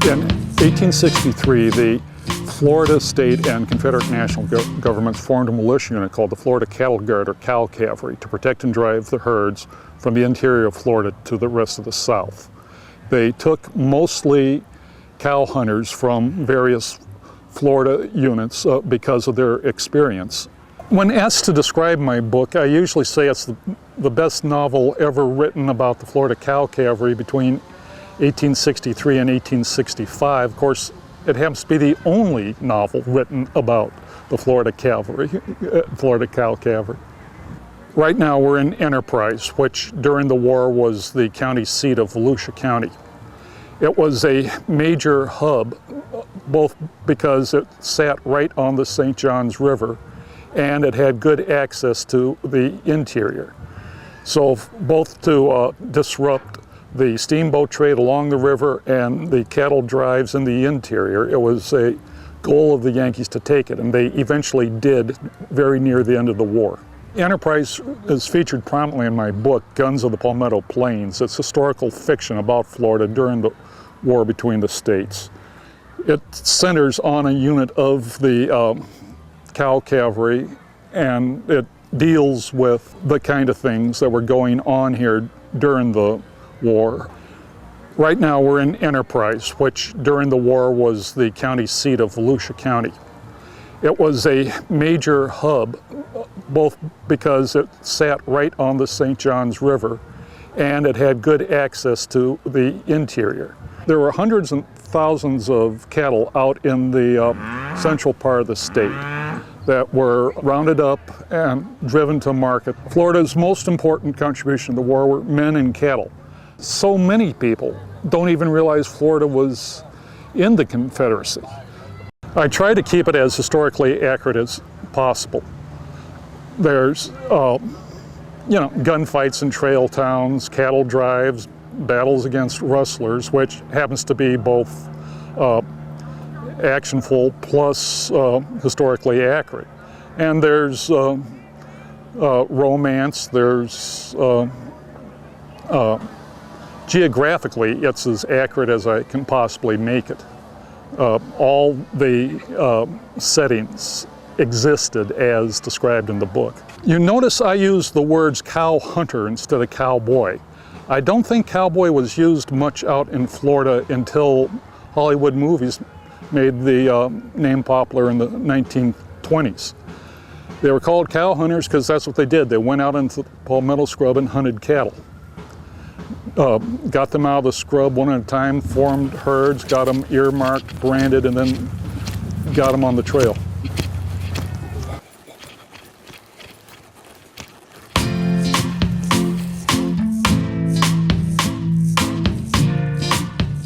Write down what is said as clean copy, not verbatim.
In 1863, the Florida state and Confederate national governments formed a militia unit called the Florida Cattle Guard, or Cal Cavalry, to protect and drive the herds from the interior of Florida to the rest of the South. They took mostly cow hunters from various Florida units because of their experience. When asked to describe my book, I usually say it's the best novel ever written about the Florida Cow Cavalry between 1863 and 1865. Of course, it happens to be the only novel written about the Florida Cavalry, Florida Cow Cavalry. Right now we're in Enterprise, which during the war was the county seat of Volusia County. It was a major hub, both because it sat right on the St. Johns River and it had good access to the interior. So both to disrupt the steamboat trade along the river and the cattle drives in the interior, it was a goal of the Yankees to take it, and they eventually did very near the end of the war. Enterprise is featured prominently in my book, Guns of the Palmetto Plains. It's historical fiction about Florida during the war between the states. It centers on a unit of the Cow Cavalry, and it deals with the kind of things that were going on here during the war. Right now we're in Enterprise, which during the war was the county seat of Volusia County. It was a major hub, both because it sat right on the St. Johns River and it had good access to the interior. There were hundreds and thousands of cattle out in the central part of the state that were rounded up and driven to market. Florida's most important contribution to the war were men and cattle. So many people don't even realize Florida was in the Confederacy. I try to keep it as historically accurate as possible. There's, gunfights in trail towns, cattle drives, battles against rustlers, which happens to be both actionful plus historically accurate. And there's romance, there's geographically, it's as accurate as I can possibly make it. All the settings existed as described in the book. You notice I use the words cow hunter instead of cowboy. I don't think cowboy was used much out in Florida until Hollywood movies made the name popular in the 1920s. They were called cow hunters because that's what they did. They went out into the palmetto scrub and hunted cattle. Got them out of the scrub one at a time, formed herds, got them earmarked, branded, and then got them on the trail.